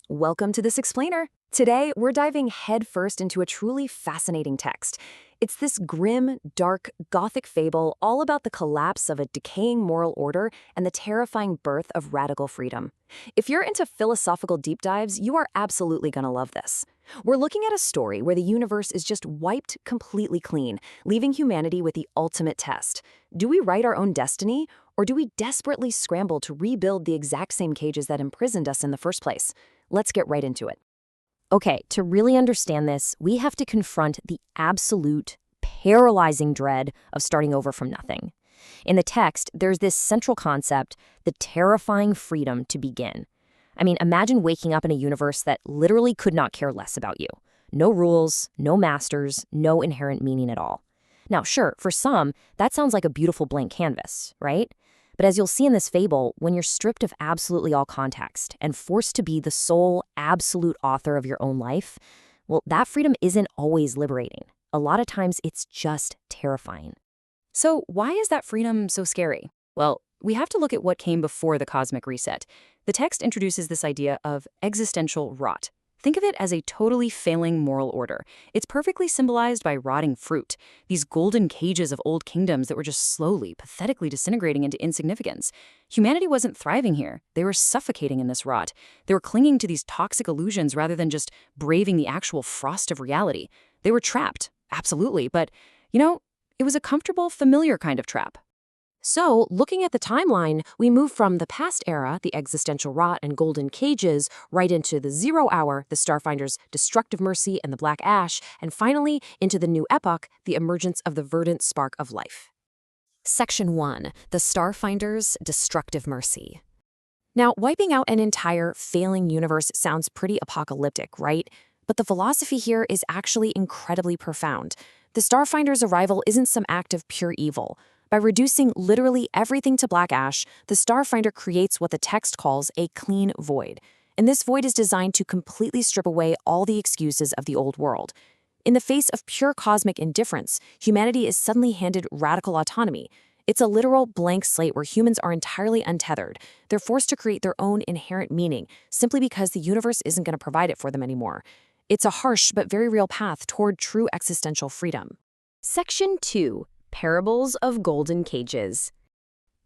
Welcome to this explainer. Today, we're diving headfirst into a truly fascinating text. It's this grim, dark, gothic fable all about the collapse of a decaying moral order and the terrifying birth of radical freedom. If you're into philosophical deep dives, you are absolutely going to love this. We're looking at a story where the universe is just wiped completely clean, leaving humanity with the ultimate test. Do we write our own destiny, or do we desperately scramble to rebuild the exact same cages that imprisoned us in the first place? Let's get right into it. Okay, to really understand this, we have to confront the absolute, paralyzing dread of starting over from nothing. In the text, there's this central concept, the terrifying freedom to begin. I mean, imagine waking up in a universe that literally could not care less about you. No rules, no masters, no inherent meaning at all. Now, sure, for some, that sounds like a beautiful blank canvas, right? But as you'll see in this fable, when you're stripped of absolutely all context and forced to be the sole, absolute author of your own life, well, that freedom isn't always liberating. A lot of times, it's just terrifying. So, why is that freedom so scary? Well, we have to look at what came before the cosmic reset. The text introduces this idea of existential rot. Think of it as a totally failing moral order. It's perfectly symbolized by rotting fruit, these golden cages of old kingdoms that were just slowly, pathetically disintegrating into insignificance. Humanity wasn't thriving here. They were suffocating in this rot. They were clinging to these toxic illusions rather than just braving the actual frost of reality. They were trapped, absolutely, but, it was a comfortable, familiar kind of trap. So, looking at the timeline, we move from the past era, the existential rot and golden cages, right into the 0 hour, the Starfinder's destructive mercy and the black ash, and finally into the new epoch, the emergence of the verdant spark of life. Section 1. The Starfinder's destructive mercy. Now, wiping out an entire failing universe sounds pretty apocalyptic, right? But the philosophy here is actually incredibly profound. The Starfinder's arrival isn't some act of pure evil. By reducing literally everything to black ash, the Starfinder creates what the text calls a clean void. And this void is designed to completely strip away all the excuses of the old world. In the face of pure cosmic indifference, humanity is suddenly handed radical autonomy. It's a literal blank slate where humans are entirely untethered. They're forced to create their own inherent meaning, simply because the universe isn't going to provide it for them anymore. It's a harsh but very real path toward true existential freedom. Section 2. Parables of Golden Cages.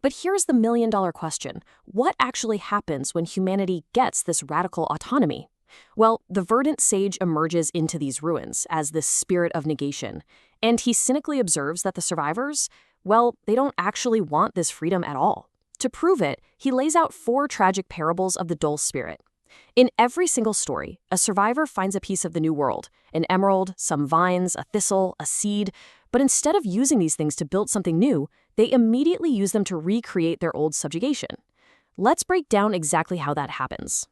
But here's the million-dollar question. What actually happens when humanity gets this radical autonomy? Well, the verdant sage emerges into these ruins as this spirit of negation, and he cynically observes that the survivors, well, they don't actually want this freedom at all. To prove it, he lays out 4 tragic parables of the dull spirit. In every single story, a survivor finds a piece of the new world, an emerald, some vines, a thistle, a seed, but instead of using these things to build something new, they immediately use them to recreate their old subjugation. Let's break down exactly how that happens.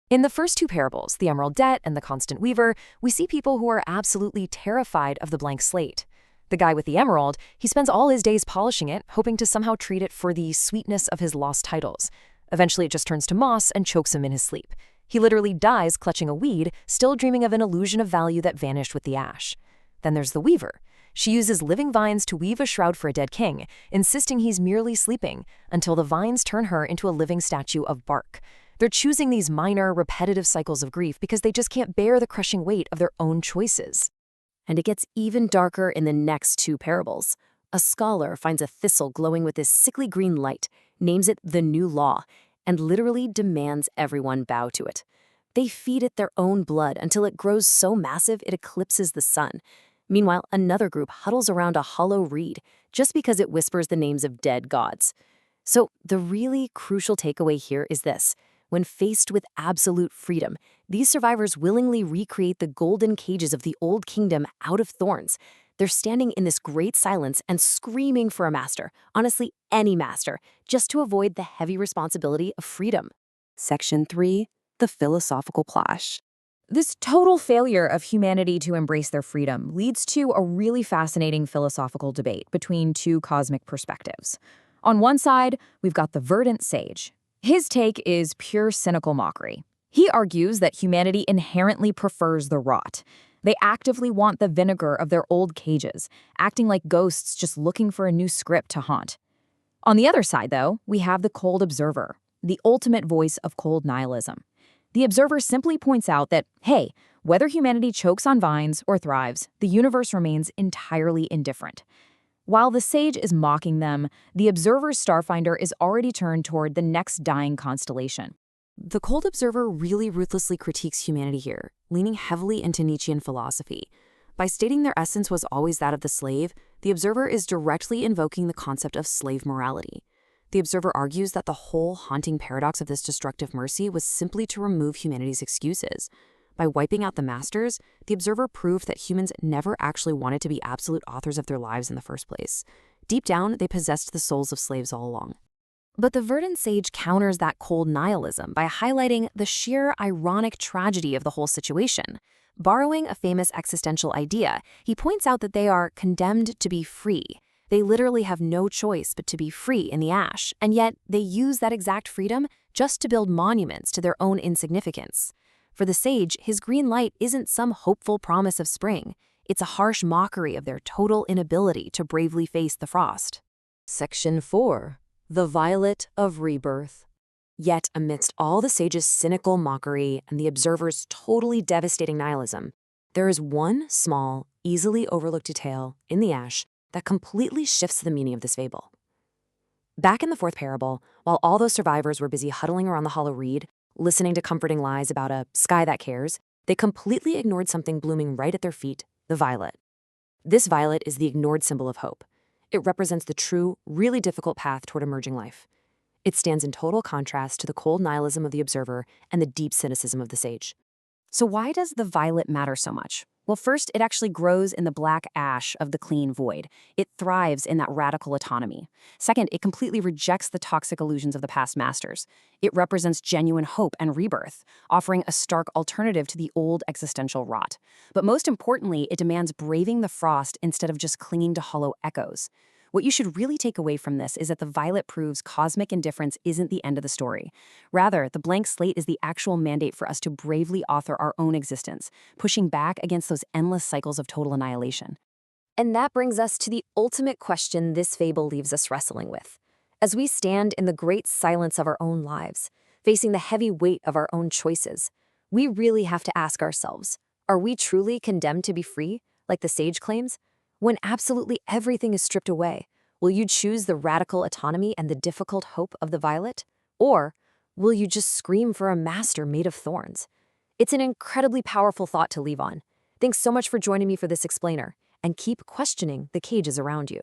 In the first 2 parables, the Emerald Debt and the Constant Weaver, we see people who are absolutely terrified of the blank slate. The guy with the emerald, he spends all his days polishing it, hoping to somehow treat it for the sweetness of his lost titles. Eventually, it just turns to moss and chokes him in his sleep. He literally dies clutching a weed, still dreaming of an illusion of value that vanished with the ash. Then there's the Weaver. She uses living vines to weave a shroud for a dead king, insisting he's merely sleeping, until the vines turn her into a living statue of bark. They're choosing these minor, repetitive cycles of grief because they just can't bear the crushing weight of their own choices. And it gets even darker in the next 2 parables. A scholar finds a thistle glowing with this sickly green light, names it the New Law, and literally demands everyone bow to it. They feed it their own blood until it grows so massive it eclipses the sun. Meanwhile, another group huddles around a hollow reed just because it whispers the names of dead gods. So the really crucial takeaway here is this. When faced with absolute freedom, these survivors willingly recreate the golden cages of the old kingdom out of thorns. They're standing in this great silence and screaming for a master, honestly any master, just to avoid the heavy responsibility of freedom. Section 3. The Philosophical Clash. This total failure of humanity to embrace their freedom leads to a really fascinating philosophical debate between 2 cosmic perspectives. On one side, we've got the verdant sage. His take is pure cynical mockery. He argues that humanity inherently prefers the rot. They actively want the vinegar of their old cages, acting like ghosts just looking for a new script to haunt. On the other side, though, we have the cold observer, the ultimate voice of cold nihilism. The observer simply points out that, hey, whether humanity chokes on vines or thrives, the universe remains entirely indifferent. While the sage is mocking them, the observer's starfinder is already turned toward the next dying constellation. The cold observer really ruthlessly critiques humanity here, leaning heavily into Nietzschean philosophy. By stating their essence was always that of the slave, the observer is directly invoking the concept of slave morality. The observer argues that the whole haunting paradox of this destructive mercy was simply to remove humanity's excuses. By wiping out the masters, the observer proved that humans never actually wanted to be absolute authors of their lives in the first place. Deep down, they possessed the souls of slaves all along. But the Verdant Sage counters that cold nihilism by highlighting the sheer ironic tragedy of the whole situation. Borrowing a famous existential idea, he points out that they are condemned to be free. They literally have no choice but to be free in the ash, and yet they use that exact freedom just to build monuments to their own insignificance. For the sage, his green light isn't some hopeful promise of spring. It's a harsh mockery of their total inability to bravely face the frost. Section 4. The Violet of Rebirth. Yet, amidst all the sage's cynical mockery and the observer's totally devastating nihilism, there is one small, easily overlooked detail in the ash that completely shifts the meaning of this fable. Back in the fourth parable, while all those survivors were busy huddling around the hollow reed, listening to comforting lies about a sky that cares, they completely ignored something blooming right at their feet, the violet. This violet is the ignored symbol of hope. It represents the true, really difficult path toward emerging life. It stands in total contrast to the cold nihilism of the observer and the deep cynicism of the sage. So why does the violet matter so much? Well, first, it actually grows in the black ash of the clean void. It thrives in that radical autonomy. Second, it completely rejects the toxic illusions of the past masters. It represents genuine hope and rebirth, offering a stark alternative to the old existential rot. But most importantly, it demands braving the frost instead of just clinging to hollow echoes. What you should really take away from this is that the violet proves cosmic indifference isn't the end of the story. Rather, the blank slate is the actual mandate for us to bravely author our own existence, pushing back against those endless cycles of total annihilation. And that brings us to the ultimate question this fable leaves us wrestling with. As we stand in the great silence of our own lives, facing the heavy weight of our own choices, we really have to ask ourselves, are we truly condemned to be free, like the sage claims? When absolutely everything is stripped away, will you choose the radical autonomy and the difficult hope of the violet? Or will you just scream for a master made of thorns? It's an incredibly powerful thought to leave on. Thanks so much for joining me for this explainer, and keep questioning the cages around you.